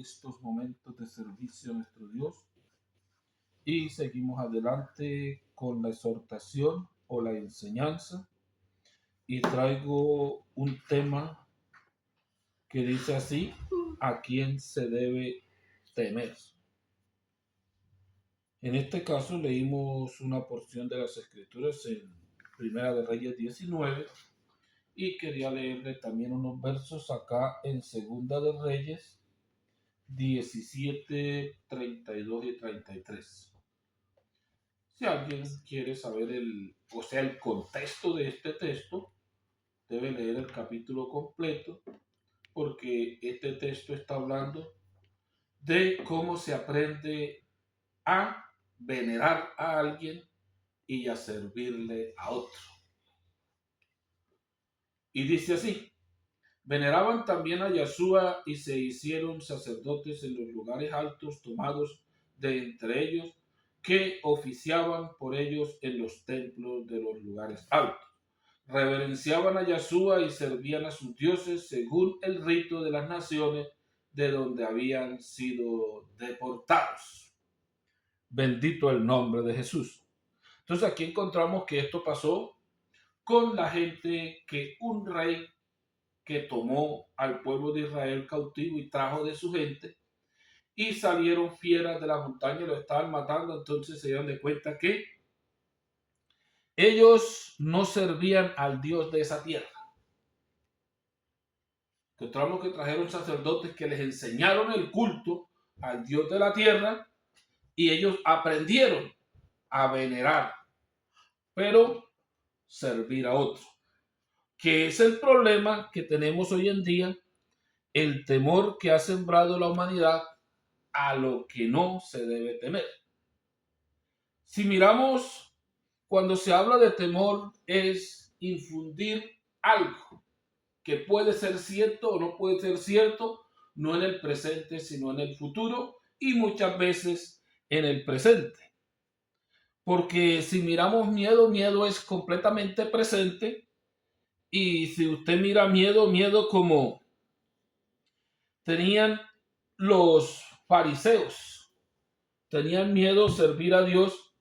estos momentos de servicio a nuestro Dios y seguimos adelante con la exhortación o la enseñanza y traigo un tema que dice así: ¿a quién se debe temer? En este caso leímos una porción de las Escrituras en Primera de Reyes 19 y quería leerle también unos versos acá en Segunda de Reyes 17, 32 y 33. Si alguien quiere saber el contexto de este texto, debe leer el capítulo completo, porque este texto está hablando de cómo se aprende a venerar a alguien y a servirle a otro. Y dice así: veneraban también a Yahshua y se hicieron sacerdotes en los lugares altos tomados de entre ellos, que oficiaban por ellos en los templos de los lugares altos. Reverenciaban a Yahshua y servían a sus dioses según el rito de las naciones de donde habían sido deportados. Bendito el nombre de Jesús. Entonces aquí encontramos que esto pasó con la gente, que un rey que tomó al pueblo de Israel cautivo y trajo de su gente, y salieron fieras de la montaña y lo estaban matando. Entonces se dieron de cuenta que ellos no servían al Dios de esa tierra. Encontramos que trajeron sacerdotes que les enseñaron el culto al Dios de la tierra y ellos aprendieron a venerar, pero servir a otro. Que es el problema que tenemos hoy en día, el temor que ha sembrado la humanidad a lo que no se debe temer. Si miramos, cuando se habla de temor, es infundir algo que puede ser cierto o no puede ser cierto, no en el presente, sino en el futuro, y muchas veces en el presente. Porque si miramos miedo, miedo es completamente presente. Y si usted mira miedo, miedo como tenían los fariseos, tenían miedo servir a Dios.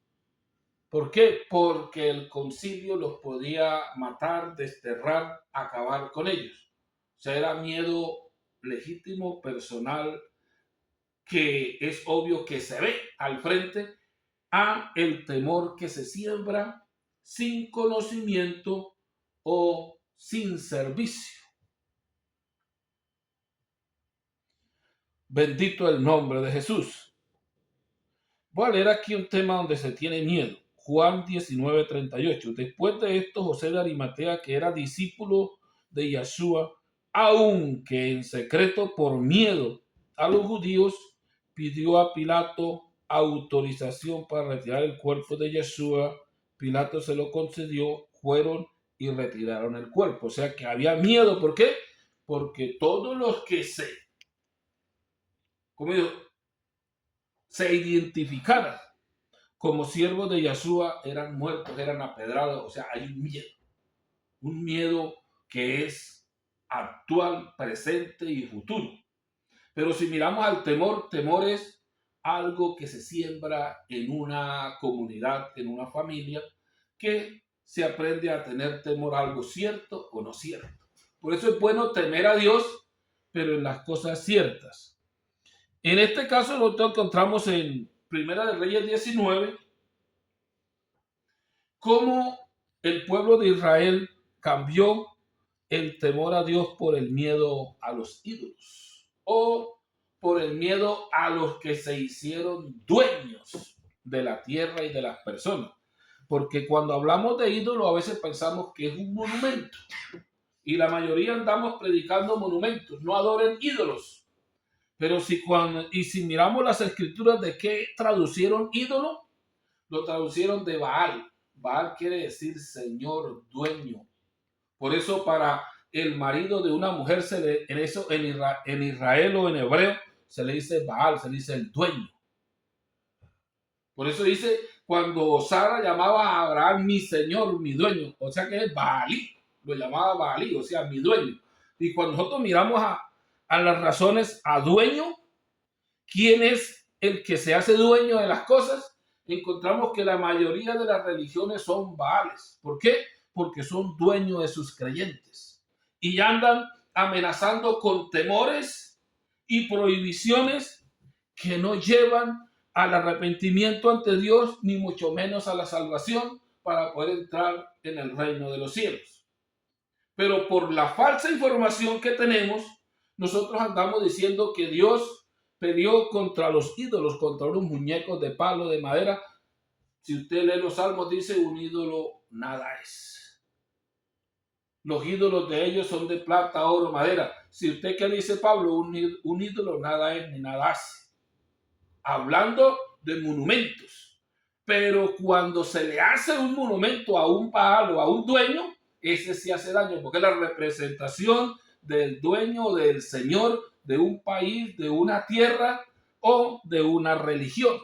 ¿Por qué? Porque el concilio los podía matar, desterrar, acabar con ellos. O sea, era miedo legítimo, personal, que es obvio que se ve al frente, a el temor que se siembra sin conocimiento o sin servicio. Bendito el nombre de Jesús. Voy a leer aquí un tema donde se tiene miedo. Juan 19:38. Después de esto, José de Arimatea, que era discípulo de Yahshua, aunque en secreto por miedo a los judíos, pidió a Pilato autorización para retirar el cuerpo de Yahshua. Pilato se lo concedió, fueron y retiraron el cuerpo. O sea que había miedo. ¿Por qué? Porque todos los que se identificaran como siervos de Yahshua eran muertos, eran apedrados. O sea, hay un miedo que es actual, presente y futuro. Pero si miramos al temor, temor es algo que se siembra en una comunidad, en una familia, que se aprende a tener temor a algo cierto o no cierto. Por eso es bueno temer a Dios, pero en las cosas ciertas. En este caso lo encontramos en Primera de Reyes 19, cómo el pueblo de Israel cambió el temor a Dios por el miedo a los ídolos o por el miedo a los que se hicieron dueños de la tierra y de las personas. Porque cuando hablamos de ídolo a veces pensamos que es un monumento y la mayoría andamos predicando monumentos, no adoren ídolos. Pero si miramos las escrituras, ¿de qué traducieron ídolo? Lo traducieron de Baal. Baal quiere decir señor, dueño. Por eso para el marido de una mujer en Israel o en hebreo se le dice Baal, se le dice el dueño. Por eso dice, cuando Sara llamaba a Abraham mi señor, mi dueño, o sea que es Baalí, lo llamaba Baalí, o sea, mi dueño. Y cuando nosotros miramos a las razones a dueño, ¿Quién es el que se hace dueño de las cosas? Encontramos que la mayoría de las religiones son Baales. ¿Por qué? Porque son dueños de sus creyentes y andan amenazando con temores y prohibiciones que no llevan al arrepentimiento ante Dios, ni mucho menos a la salvación para poder entrar en el reino de los cielos. Pero por la falsa información que tenemos, nosotros andamos diciendo que Dios peleó contra los ídolos, contra unos muñecos de palo, de madera. Si usted lee los salmos, dice un ídolo nada es. Los ídolos de ellos son de plata, oro, madera. Si usted, ¿qué dice Pablo? Un ídolo nada es ni nada hace. Hablando de monumentos. Pero cuando se le hace un monumento a un palo, a un dueño, ese sí hace daño, porque es la representación del dueño, del señor, de un país, de una tierra o de una religión,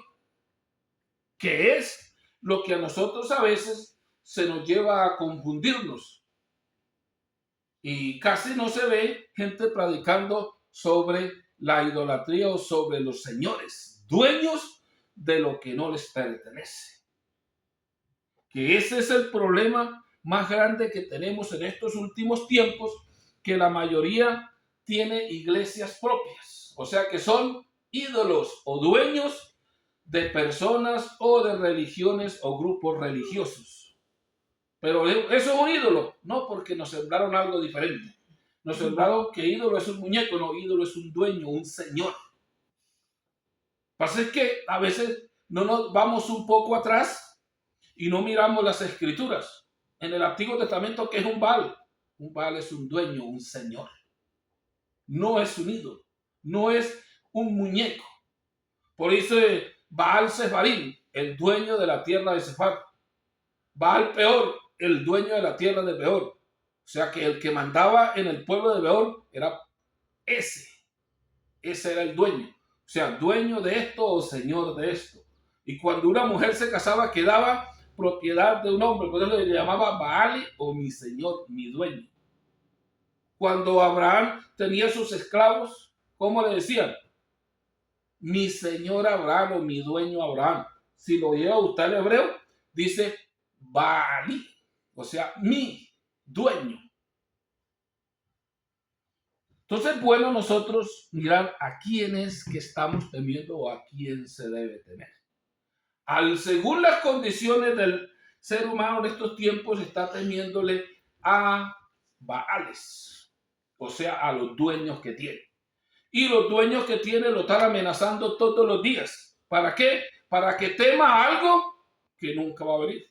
que es lo que a nosotros a veces se nos lleva a confundirnos. Y casi no se ve gente predicando sobre la idolatría o sobre los señores, dueños de lo que no les pertenece. Que ese es el problema más grande que tenemos en estos últimos tiempos, que la mayoría tiene iglesias propias, o sea que son ídolos o dueños de personas o de religiones o grupos religiosos. Pero eso es un ídolo, no, porque nos sembraron algo diferente. Nos sembraron que ídolo es un muñeco, no, ídolo es un dueño, un señor. Pasa es que a veces no nos vamos un poco atrás y no miramos las escrituras. En el Antiguo Testamento, ¿qué es un Baal? Un Baal es un dueño, un señor. No es un ídolo, no es un muñeco. Por eso Baal Sefarim, el dueño de la tierra de Sefar. Baal Peor, el dueño de la tierra de Peor. O sea que el que mandaba en el pueblo de Peor era ese. Ese era el dueño. O sea, dueño de esto o señor de esto. Y cuando una mujer se casaba, quedaba propiedad de un hombre. Por eso le llamaba Baal o mi señor, mi dueño. Cuando Abraham tenía sus esclavos, ¿cómo le decían? Mi señor Abraham o mi dueño Abraham. Si lo lleva usted al hebreo, dice Baali, o sea, mi dueño. Entonces, bueno, nosotros mirar a quién es que estamos temiendo o a quién se debe temer. Según las condiciones del ser humano en estos tiempos, está temiéndole a Baales, o sea, a los dueños que tiene. Y los dueños que tiene lo están amenazando todos los días. ¿Para qué? Para que tema algo que nunca va a venir.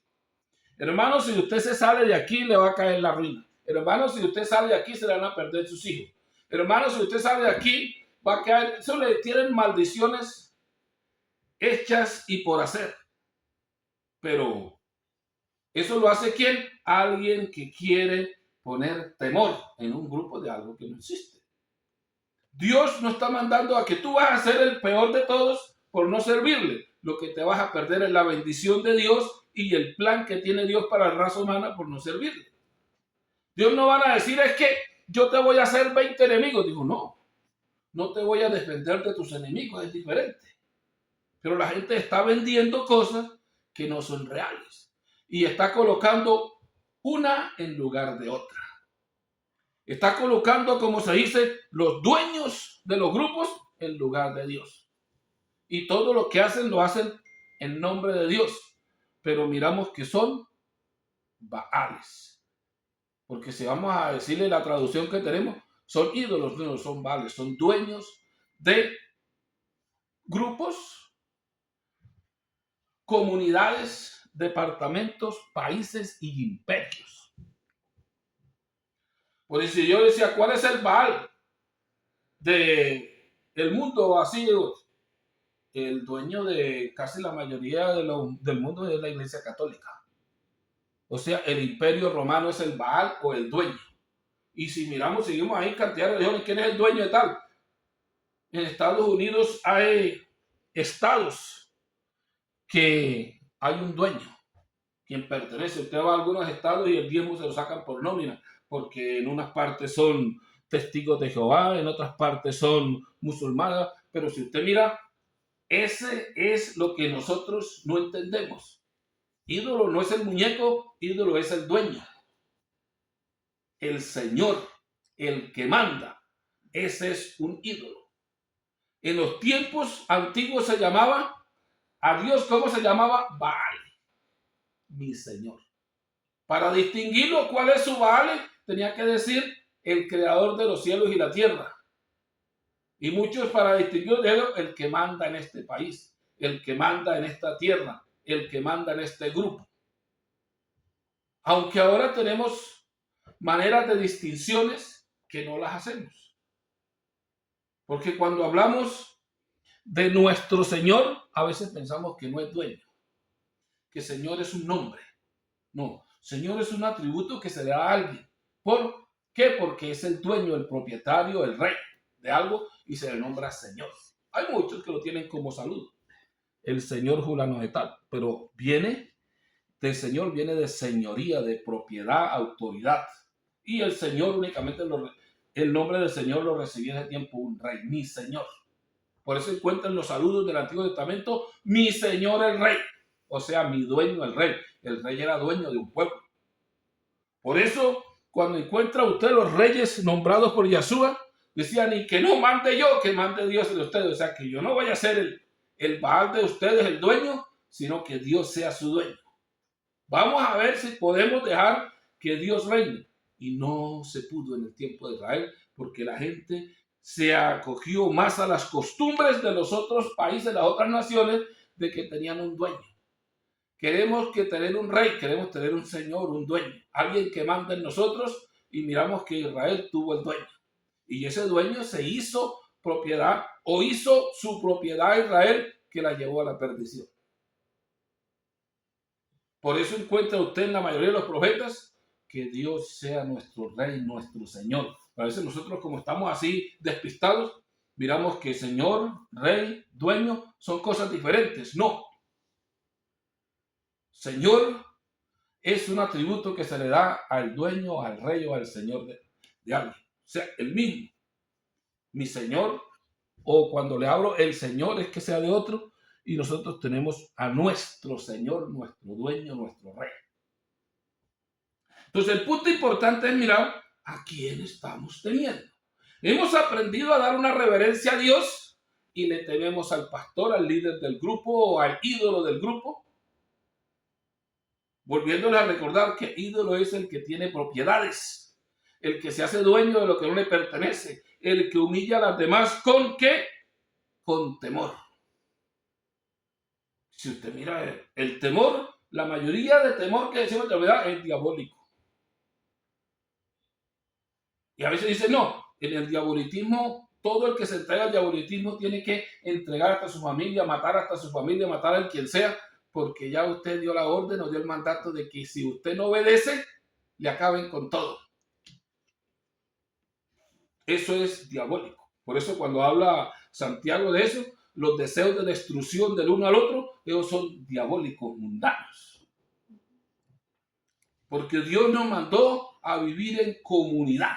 Hermano, si usted se sale de aquí, le va a caer la ruina. Hermano, si usted sale de aquí, se le van a perder sus hijos. Hermano, si usted sale de aquí, va a caer. Eso le tienen maldiciones hechas y por hacer. Pero eso lo hace ¿quién? Alguien que quiere poner temor en un grupo de algo que no existe. Dios no está mandando a que tú vas a ser el peor de todos por no servirle. Lo que te vas a perder es la bendición de Dios y el plan que tiene Dios para la raza humana por no servirle. Dios no van a decir es que yo te voy a hacer 20 enemigos. Digo, no te voy a defender de tus enemigos, es diferente. Pero la gente está vendiendo cosas que no son reales y está colocando una en lugar de otra. Está colocando, como se dice, los dueños de los grupos en lugar de Dios. Y todo lo que hacen, lo hacen en nombre de Dios. Pero miramos que son Baales. Porque si vamos a decirle la traducción que tenemos, son ídolos, no son Baales, son dueños de grupos, comunidades, departamentos, países y imperios. Por eso yo decía, ¿cuál es el Baal del mundo así? El dueño de casi la mayoría del mundo es la Iglesia Católica. O sea, el Imperio Romano es el Baal o el dueño. Y si miramos, seguimos ahí cantidad de religiones, ¿quién es el dueño de tal? En Estados Unidos hay estados que hay un dueño quien pertenece. Usted va a algunos estados y el diezmo se lo sacan por nómina, porque en unas partes son testigos de Jehová, en otras partes son musulmanas, Pero si usted mira, ese es lo que nosotros no entendemos. Ídolo no es el muñeco, ídolo es el dueño, el Señor, el que manda. Ese es un ídolo. En los tiempos antiguos se llamaba a Dios, ¿cómo se llamaba? Baal, mi Señor. Para distinguirlo, ¿cuál es su Baal? Tenía que decir el creador de los cielos y la tierra. Y muchos para distinguirlo de el que manda en este país, el que manda en esta tierra, el que manda en este grupo. Aunque ahora tenemos maneras de distinciones que no las hacemos. Porque cuando hablamos de nuestro Señor, a veces pensamos que no es dueño, que Señor es un nombre. No, Señor es un atributo que se le da a alguien. ¿Por qué? Porque es el dueño, el propietario, el rey de algo y se le nombra Señor. Hay muchos que lo tienen como saludo. El Señor fulano de tal, pero viene de Señor, viene de señoría, de propiedad, autoridad. Y el Señor únicamente, el nombre del Señor lo recibía en ese tiempo un rey, mi Señor. Por eso encuentran los saludos del Antiguo Testamento, mi Señor el Rey. O sea, mi dueño el Rey. El Rey era dueño de un pueblo. Por eso, cuando encuentra usted los reyes nombrados por Yahshua, decían, y que no mande yo, que mande Dios de ustedes. O sea, que yo no vaya a ser el Baal de ustedes, el dueño, sino que Dios sea su dueño. Vamos a ver si podemos dejar que Dios reine. Y no se pudo en el tiempo de Israel, porque la gente se acogió más a las costumbres de los otros países, las otras naciones, de que tenían un dueño. Queremos que tener un rey, queremos tener un señor, un dueño, alguien que manda en nosotros, y miramos que Israel tuvo el dueño. Y ese dueño se hizo propiedad, o hizo su propiedad a Israel, que la llevó a la perdición. Por eso encuentra usted en la mayoría de los profetas que Dios sea nuestro rey, nuestro Señor. A veces nosotros, como estamos así despistados, miramos que Señor, rey, dueño son cosas diferentes. No. Señor es un atributo que se le da al dueño, al rey o al Señor de alguien. O sea, el mismo. Mi Señor, o cuando le hablo, el Señor es que sea de otro, y nosotros tenemos a nuestro Señor, nuestro dueño, nuestro rey. Entonces el punto importante es mirar a quién estamos teniendo. Hemos aprendido a dar una reverencia a Dios y le tememos al pastor, al líder del grupo o al ídolo del grupo. Volviéndole a recordar que ídolo es el que tiene propiedades, el que se hace dueño de lo que no le pertenece, el que humilla a las demás ¿con qué? Con temor. Si usted mira el temor, la mayoría de temor que decimos en realidad es diabólico. Y a veces dice, no, en el diabolitismo, todo el que se entrega al diabolitismo tiene que entregar hasta su familia, matar hasta su familia, matar a quien sea, porque ya usted dio la orden o dio el mandato de que si usted no obedece, le acaben con todo. Eso es diabólico. Por eso cuando habla Santiago de eso, los deseos de destrucción del uno al otro, ellos son diabólicos, mundanos. Porque Dios nos mandó a vivir en comunidad.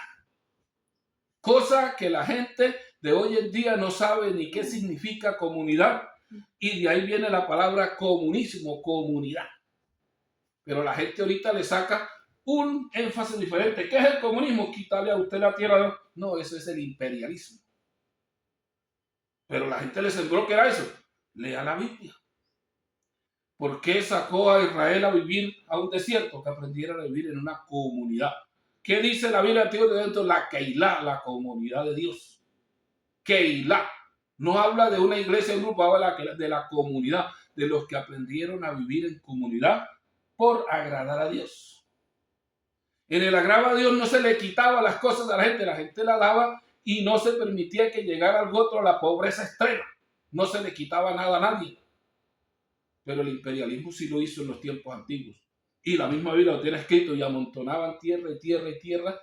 Cosa que la gente de hoy en día no sabe ni qué significa comunidad. Y de ahí viene la palabra comunismo, comunidad. Pero la gente ahorita le saca un énfasis diferente. ¿Qué es el comunismo? Quitarle a usted la tierra. No, eso es el imperialismo. Pero la gente le sembró que era eso. Lea la Biblia. ¿Por qué sacó a Israel a vivir a un desierto? Que aprendieran a vivir en una comunidad. ¿Qué dice la Biblia antigua de dentro? La Keilah, la comunidad de Dios. Keilah. No habla de una iglesia, un grupo, habla de la comunidad, de los que aprendieron a vivir en comunidad por agradar a Dios. En el agrado a Dios no se le quitaba las cosas a la gente la daba y no se permitía que llegara al otro a la pobreza extrema. No se le quitaba nada a nadie. Pero el imperialismo sí lo hizo en los tiempos antiguos. Y la misma Biblia lo tiene escrito y amontonaban tierra y tierra y tierra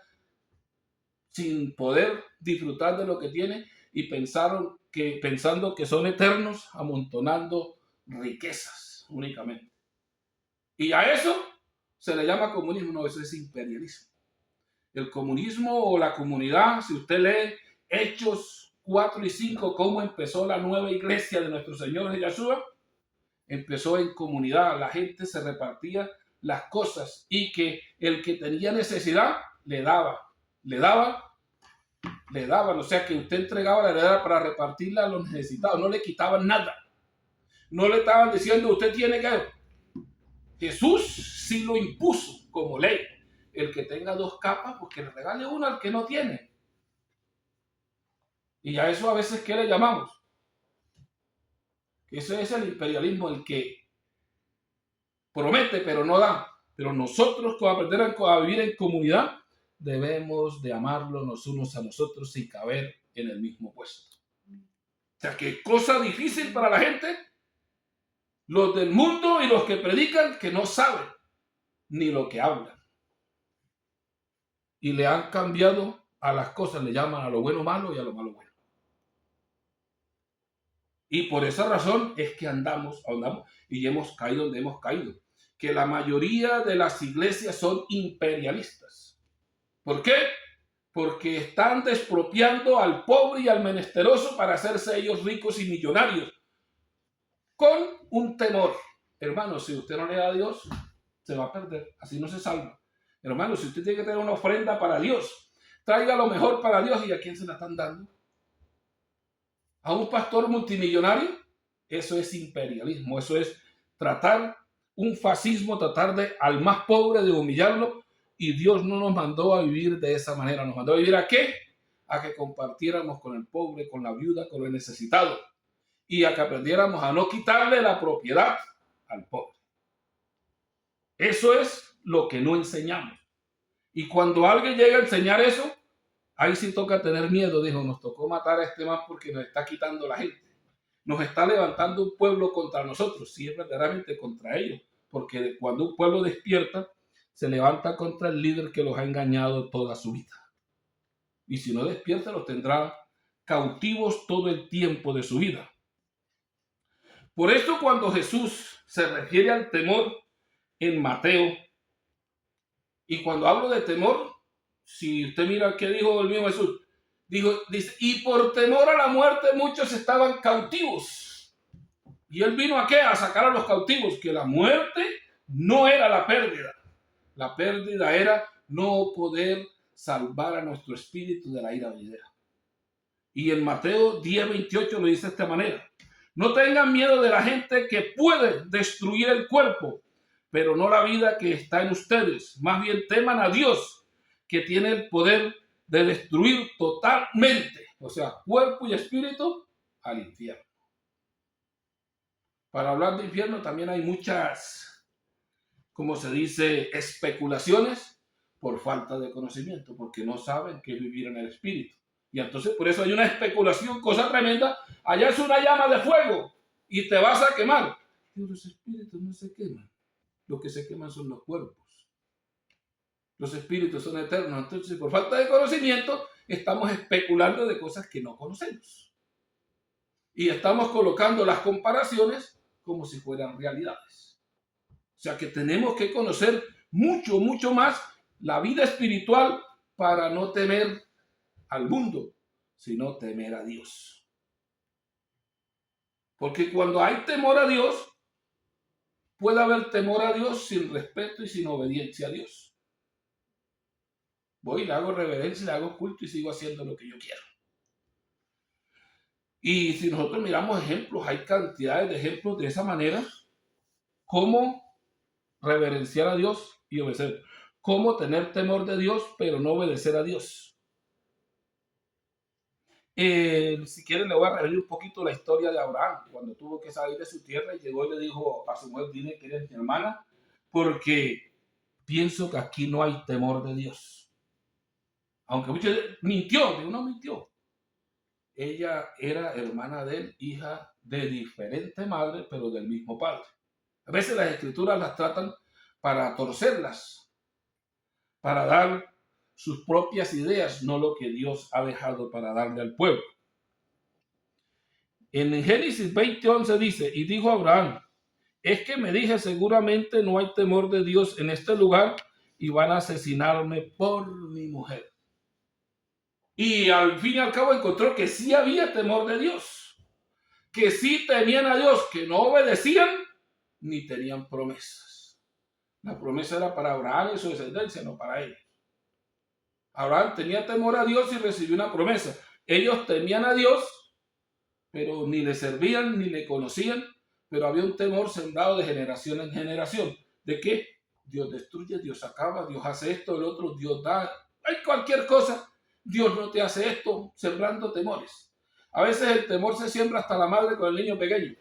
sin poder disfrutar de lo que tienen y pensando que son eternos, amontonando riquezas únicamente. Y a eso se le llama comunismo, no, eso es imperialismo. El comunismo o la comunidad, si usted lee Hechos 4 y 5, cómo empezó la nueva iglesia de nuestro Señor Yeshua. Empezó en comunidad, la gente se repartía las cosas y que el que tenía necesidad le daban. O sea que usted entregaba la heredad para repartirla a los necesitados, no le quitaban nada. No le estaban diciendo usted tiene que... Jesús sí lo impuso como ley. El que tenga 2 capas, pues que le regale una al que no tiene. Y a eso a veces, ¿qué le llamamos? Ese es el imperialismo, el que promete pero no da. Pero nosotros, como aprender a vivir en comunidad, debemos de amarlo los unos a los otros sin caber en el mismo puesto. O sea, qué cosa difícil para la gente, los del mundo y los que predican, que no saben ni lo que hablan. Y le han cambiado a las cosas, le llaman a lo bueno malo y a lo malo bueno. Y por esa razón es que andamos y hemos caído donde hemos caído. Que la mayoría de las iglesias son imperialistas. ¿Por qué? Porque están despropiando al pobre y al menesteroso para hacerse ellos ricos y millonarios. Con un temor. Hermano, si usted no le da a Dios, se va a perder. Así no se salva. Hermano, si usted tiene que tener una ofrenda para Dios, traiga lo mejor para Dios. ¿Y a quién se la están dando? ¿A un pastor multimillonario? Eso es imperialismo. Eso es tratar un fascismo, tratar de al más pobre de humillarlo. Y Dios no nos mandó a vivir de esa manera. ¿Nos mandó a vivir a qué? A que compartiéramos con el pobre, con la viuda, con el necesitado. Y a que aprendiéramos a no quitarle la propiedad al pobre. Eso es lo que no enseñamos. Y cuando alguien llega a enseñar eso, ahí sí toca tener miedo. Dijo, nos tocó matar a este man porque nos está quitando la gente. Nos está levantando un pueblo contra nosotros. Sí, es verdaderamente contra ellos. Porque cuando un pueblo despierta, se levanta contra el líder que los ha engañado toda su vida. Y si no despierta, los tendrá cautivos todo el tiempo de su vida. Por eso cuando Jesús se refiere al temor en Mateo, y cuando hablo de temor, si usted mira qué dijo el mismo Jesús, dice, y por temor a la muerte muchos estaban cautivos. Y él vino ¿a qué? A sacar a los cautivos, que la muerte no era la pérdida. La pérdida era no poder salvar a nuestro espíritu de la ira venidera. Y en Mateo 10:28 lo dice de esta manera. No tengan miedo de la gente que puede destruir el cuerpo, pero no la vida que está en ustedes. Más bien teman a Dios, que tiene el poder de destruir totalmente, o sea, cuerpo y espíritu, al infierno. Para hablar de infierno también hay muchas, como se dice, especulaciones por falta de conocimiento, porque no saben qué es vivir en el espíritu. Y entonces por eso hay una especulación, cosa tremenda. Allá es una llama de fuego y te vas a quemar. Pero los espíritus no se queman. Lo que se queman son los cuerpos. Los espíritus son eternos. Entonces, por falta de conocimiento, estamos especulando de cosas que no conocemos. Y estamos colocando las comparaciones como si fueran realidades. O sea que tenemos que conocer mucho, mucho más la vida espiritual para no temer al mundo, sino temer a Dios. Porque cuando hay temor a Dios, puede haber temor a Dios sin respeto y sin obediencia a Dios. Voy, le hago reverencia, le hago culto y sigo haciendo lo que yo quiero. Y si nosotros miramos ejemplos, hay cantidades de ejemplos de esa manera, cómo reverenciar a Dios y obedecer. Cómo tener temor de Dios, pero no obedecer a Dios. Si quieren le voy a revelar un poquito la historia de Abraham, cuando tuvo que salir de su tierra y llegó y le dijo a su mujer, dile que eres mi hermana, porque pienso que aquí no hay temor de Dios. Aunque muchos mintió, no mintió. Ella era hermana de él, hija de diferente madre, pero del mismo padre. A veces las escrituras las tratan para torcerlas, para dar sus propias ideas, no lo que Dios ha dejado para darle al pueblo. En Génesis 20:11 dice, y dijo Abraham, es que me dije seguramente no hay temor de Dios en este lugar y van a asesinarme por mi mujer. Y al fin y al cabo encontró que sí había temor de Dios, que sí temían a Dios, que no obedecían ni tenían promesas. La promesa era para Abraham y su descendencia, no para ellos. Abraham tenía temor a Dios y recibió una promesa. Ellos temían a Dios, pero ni le servían ni le conocían, pero había un temor sembrado de generación en generación. ¿De qué? Dios destruye, Dios acaba, Dios hace esto, el otro, Dios da. Hay cualquier cosa. Dios no te hace esto, sembrando temores. A veces el temor se siembra hasta la madre con el niño pequeño.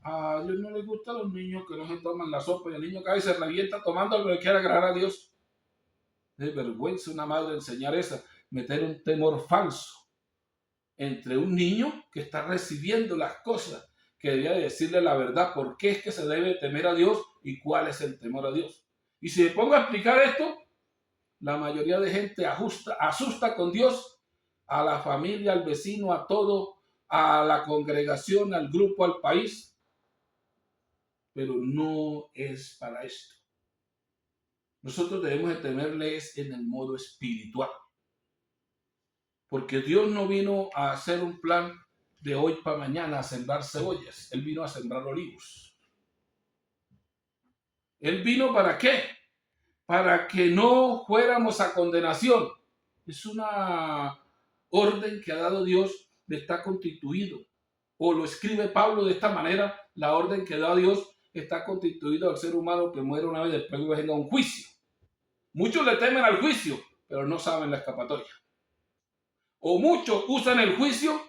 A Dios no le gustan los niños que no se toman la sopa y el niño cae y se revienta tomando lo que quiere agradar a Dios. Es vergüenza una madre enseñar esa, meter un temor falso entre un niño que está recibiendo las cosas, que debía decirle la verdad, por qué es que se debe temer a Dios y cuál es el temor a Dios. Y si me pongo a explicar esto, la mayoría de gente asusta con Dios a la familia, al vecino, a todo, a la congregación, al grupo, al país, pero no es para esto. Nosotros debemos de temerles en el modo espiritual. Porque Dios no vino a hacer un plan de hoy para mañana a sembrar cebollas. Él vino a sembrar olivos. Él vino ¿para qué? Para que no fuéramos a condenación. Es una orden que ha dado Dios de estar constituido. O lo escribe Pablo de esta manera, la orden que da Dios está constituida al ser humano que muere una vez después que venga un juicio. Muchos le temen al juicio, pero no saben la escapatoria. O muchos usan el juicio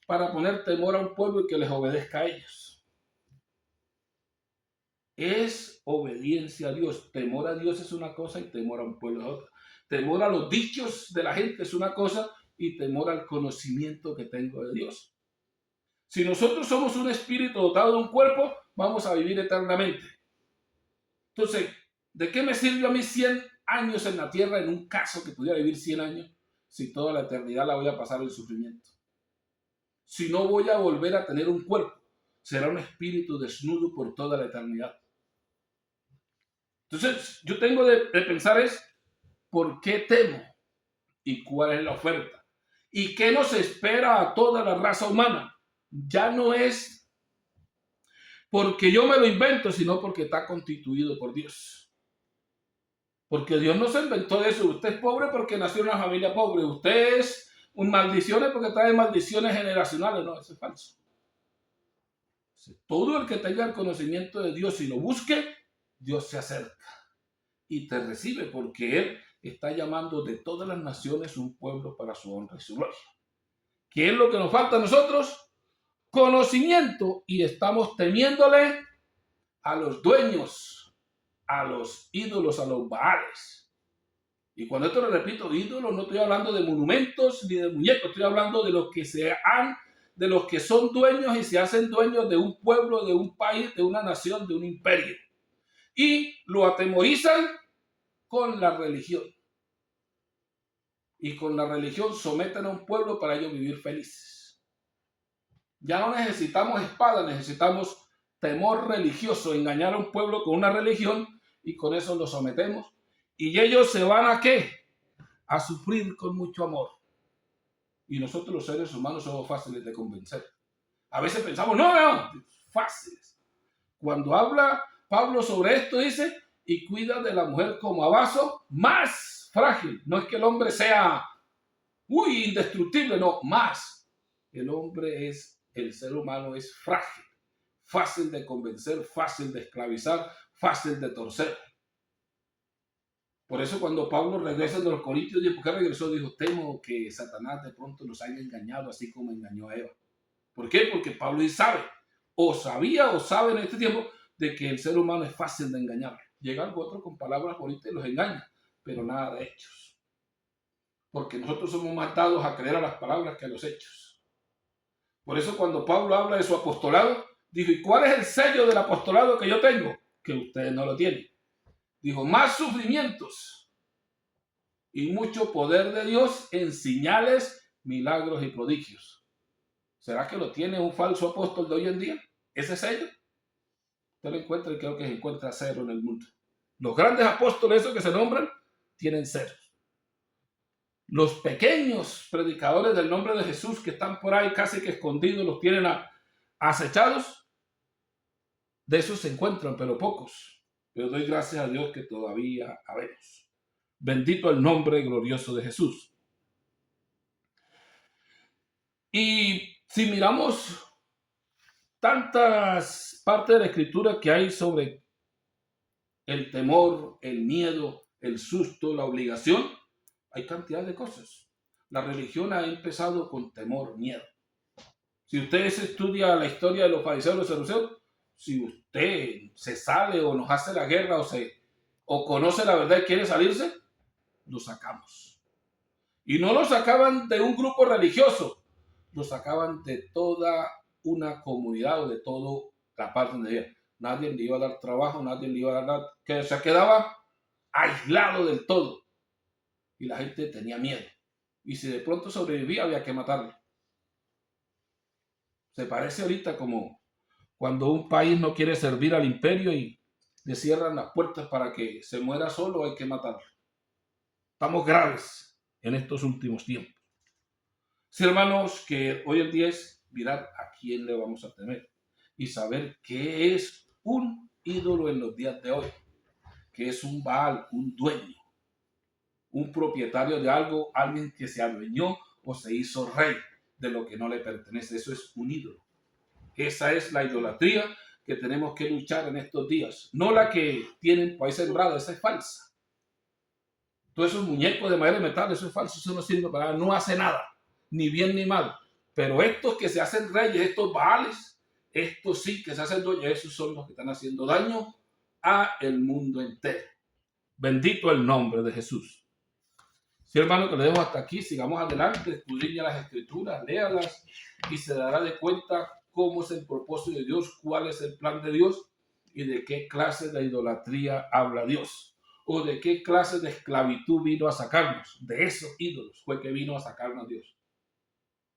para poner temor a un pueblo y que les obedezca a ellos. Es obediencia a Dios. Temor a Dios es una cosa y temor a un pueblo es otra. Temor a los dichos de la gente es una cosa y temor al conocimiento que tengo de Dios. Si nosotros somos un espíritu dotado de un cuerpo, vamos a vivir eternamente. Entonces, ¿de qué me sirve a mí 100 años en la tierra en un caso que pudiera vivir 100 años si toda la eternidad la voy a pasar en sufrimiento? Si no voy a volver a tener un cuerpo, será un espíritu desnudo por toda la eternidad. Entonces, yo tengo de pensar es, ¿por qué temo? ¿Y cuál es la oferta? ¿Y qué nos espera a toda la raza humana? Ya no es porque yo me lo invento, sino porque está constituido por Dios. Porque Dios no se inventó de eso. Usted es pobre porque nació en una familia pobre. Usted es un maldiciones porque trae maldiciones generacionales. No, eso es falso. Todo el que tenga el conocimiento de Dios y lo busque, Dios se acerca y te recibe porque Él está llamando de todas las naciones un pueblo para su honra y su gloria. ¿Qué es lo que nos falta a nosotros? Conocimiento, y estamos temiéndole a los dueños, a los ídolos, a los baales. Y cuando esto lo repito, ídolos, no estoy hablando de monumentos ni de muñecos, estoy hablando de los que de los que son dueños y se hacen dueños de un pueblo, de un país, de una nación, de un imperio. Y lo atemorizan con la religión. Y con la religión someten a un pueblo para ellos vivir felices. Ya no necesitamos espada, necesitamos temor religioso, engañar a un pueblo con una religión y con eso lo sometemos. Y ellos se van ¿a qué? A sufrir con mucho amor. Y nosotros los seres humanos somos fáciles de convencer. A veces pensamos, no, fáciles. Cuando habla Pablo sobre esto, dice, y cuida de la mujer como a vaso más frágil. No es que el hombre sea indestructible, no, más. El ser humano es frágil, fácil de convencer, fácil de esclavizar, fácil de torcer. Por eso cuando Pablo regresa de los Corintios, ¿por qué regresó? Dijo, temo que Satanás de pronto nos haya engañado así como engañó a Eva. ¿Por qué? Porque Pablo sabe, o sabía o sabe en este tiempo, de que el ser humano es fácil de engañar. Llega algo otro con palabras bonitas y los engaña, pero nada de hechos. Porque nosotros somos más dados a creer a las palabras que a los hechos. Por eso cuando Pablo habla de su apostolado, dijo, ¿y cuál es el sello del apostolado que yo tengo? Que ustedes no lo tienen. Dijo, más sufrimientos y mucho poder de Dios en señales, milagros y prodigios. ¿Será que lo tiene un falso apóstol de hoy en día? ¿Ese sello? Usted lo encuentra y creo que se encuentra cero en el mundo. Los grandes apóstoles, esos que se nombran, tienen cero. Los pequeños predicadores del nombre de Jesús que están por ahí casi que escondidos, los tienen acechados. De esos se encuentran, pero pocos. Pero doy gracias a Dios que todavía habemos. Bendito el nombre glorioso de Jesús. Y si miramos tantas partes de la Escritura que hay sobre el temor, el miedo, el susto, la obligación, hay cantidad de cosas. La religión ha empezado con temor, miedo. Si usted estudia la historia de los fariseos y los saduceos, si usted se sale o nos hace la guerra o conoce la verdad y quiere salirse, lo sacamos. Y no lo sacaban de un grupo religioso, lo sacaban de toda una comunidad o de toda la parte donde ella. Nadie le iba a dar trabajo, nadie le iba a dar, que se quedaba aislado del todo. Y la gente tenía miedo. Y si de pronto sobrevivía, había que matarlo. Se parece ahorita como cuando un país no quiere servir al imperio y le cierran las puertas para que se muera solo, hay que matarlo. Estamos graves en estos últimos tiempos. Sí, hermanos, que hoy en día es mirar a quién le vamos a temer y saber qué es un ídolo en los días de hoy, que es un Baal, un dueño, un propietario de algo, alguien que se adueñó o se hizo rey de lo que no le pertenece. Eso es un ídolo. Esa es la idolatría que tenemos que luchar en estos días. No la que tienen por ahí sembrada, esa es falsa. Todos esos muñecos de madera y metal, eso es falso, eso no sirve para nada, no hace nada, ni bien ni mal. Pero estos que se hacen reyes, estos Baales, estos sí que se hacen dueños, esos son los que están haciendo daño a el mundo entero. Bendito el nombre de Jesús. Sí, hermano, que le dejo hasta aquí. Sigamos adelante, escudriña las escrituras, léalas y se dará de cuenta cómo es el propósito de Dios, cuál es el plan de Dios y de qué clase de idolatría habla Dios o de qué clase de esclavitud vino a sacarnos. De esos ídolos fue que vino a sacarnos Dios.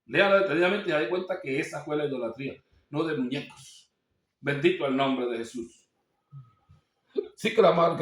Léala detenidamente y da de cuenta que esa fue la idolatría, no de muñecos. Bendito el nombre de Jesús. Sí que la marca.